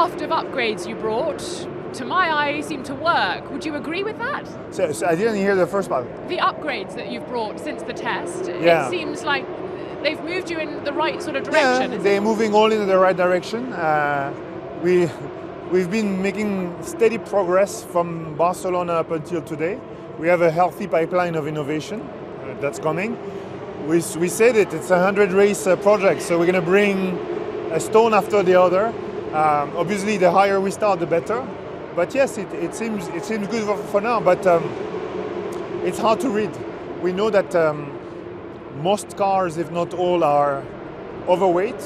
raft of upgrades you brought, to my eye, seem to work. Would you agree with that? So I didn't hear the first part. The upgrades that you've brought since the test, Yeah. it seems like they've moved you in the right sort of direction. Yeah, they're moving all in the right direction. We've been making steady progress from Barcelona up until today. We have a healthy pipeline of innovation that's coming. We said it's a 100 race project, so we're going to bring a stone after the other. Obviously, the higher we start, the better. But yes, it seems good for now. But it's hard to read. We know that most cars, if not all, are overweight.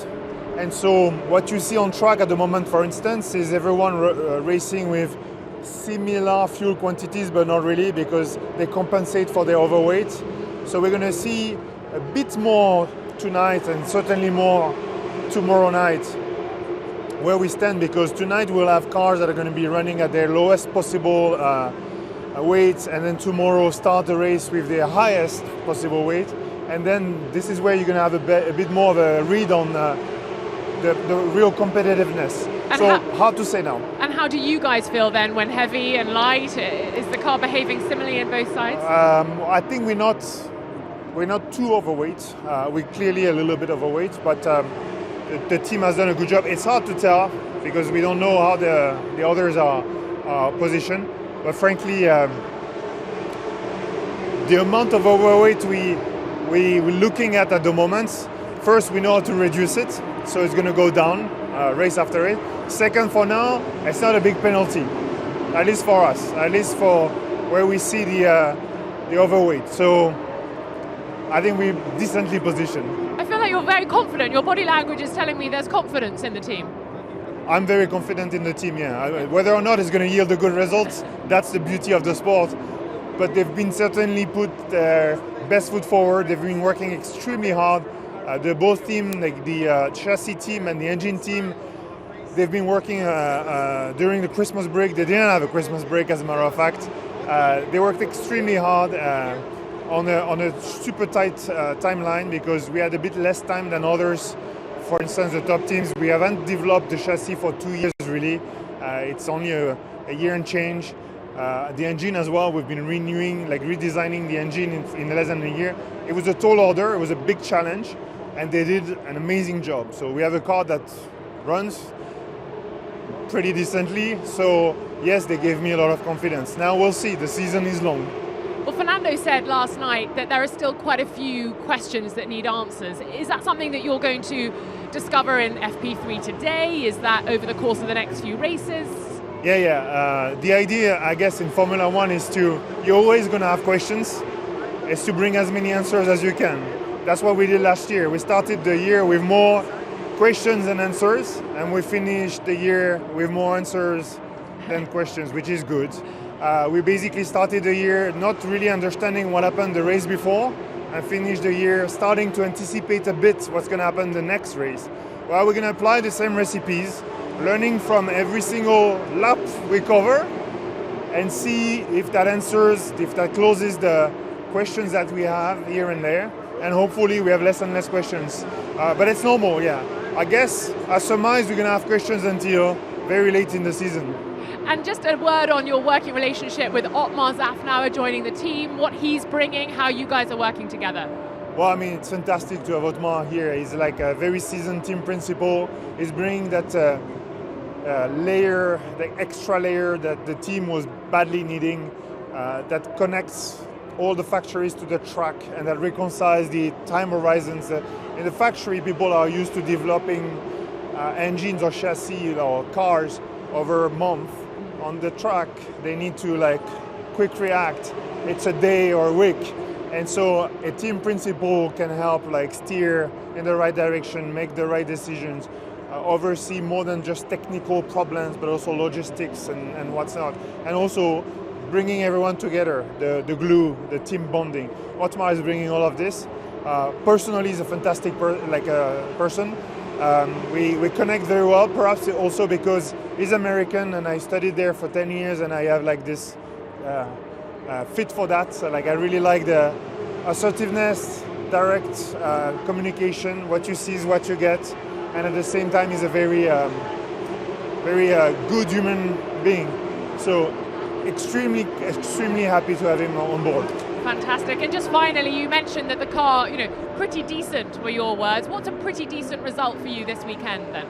And so what you see on track at the moment, for instance, is everyone racing with similar fuel quantities, but not really, because they compensate for their overweight. So we're going to see a bit more tonight and certainly more tomorrow night where we stand, because tonight we'll have cars that are going to be running at their lowest possible weights, and then tomorrow start the race with their highest possible weight. And then this is where you're going to have a bit more of a read on the real competitiveness. And so hard to say now. And how do you guys feel then when heavy and light? Is the car behaving similarly in both sides? I think we're not too overweight. We're clearly a little bit overweight, but the team has done a good job. It's hard to tell because we don't know how the others are positioned. But frankly, the amount of overweight we're looking at the moment, first we know how to reduce it, so it's going to go down race after race. Second, for now, it's not a big penalty, at least for us, at least for where we see the overweight. So I think we're decently positioned. I feel like you're very confident. Your body language is telling me there's confidence in the team. I'm very confident in the team, yeah. Whether or not it's going to yield a good result, that's the beauty of the sport. But they've been certainly put their best foot forward. They've been working extremely hard. Both teams, like the chassis team and the engine team, they've been working during the Christmas break. They didn't have a Christmas break, as a matter of fact. They worked extremely hard on a super tight timeline, because we had a bit less time than others. For instance, the top teams, we haven't developed the chassis for 2 years, really. It's only a year and change. The engine as well, we've been redesigning the engine in less than a year. It was a tall order, it was a big challenge, and they did an amazing job. So we have a car that runs pretty decently. So yes, they gave me a lot of confidence. Now we'll see, the season is long. Well, Fernando said last night that there are still quite a few questions that need answers. Is that something that you're going to discover in FP3 today? Is that over the course of the next few races? Yeah. The idea, I guess, in Formula One is you're always going to have questions, is to bring as many answers as you can. That's what we did last year. We started the year with more questions than answers, and we finished the year with more answers than questions, which is good. We basically started the year not really understanding what happened the race before, and finished the year starting to anticipate a bit what's going to happen the next race. Well, we're going to apply the same recipes, learning from every single lap we cover, and see if that closes the questions that we have here and there, and hopefully we have less and less questions. But it's normal, yeah. I guess, as surmised, we're going to have questions until very late in the season. And just a word on your working relationship with Otmar Zafnauer joining the team, what he's bringing, how you guys are working together. Well, I mean, it's fantastic to have Otmar here. He's like a very seasoned team principal. He's bringing that layer, the extra layer that the team was badly needing, that connects all the factories to the track and that reconciles the time horizons. In the factory, people are used to developing engines or chassis or cars over a month. On the track, they need to quick react. It's a day or a week. And so a team principal can help steer in the right direction, make the right decisions, oversee more than just technical problems, but also logistics and what's not. And also bringing everyone together, the glue, the team bonding. Otmar is bringing all of this. Personally, he's a fantastic person. We connect very well, perhaps also because he's American and I studied there for 10 years and I have this fit for that. So I really like the assertiveness, direct communication. What you see is what you get, and at the same time he's a very very good human being. So extremely happy to have him on board. Fantastic. And just finally, you mentioned that the car, pretty decent were your words. What's a pretty decent result for you this weekend then?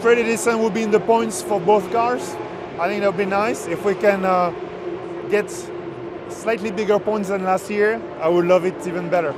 Pretty decent will be in the points for both cars. I think that would be nice. If we can get slightly bigger points than last year, I would love it even better.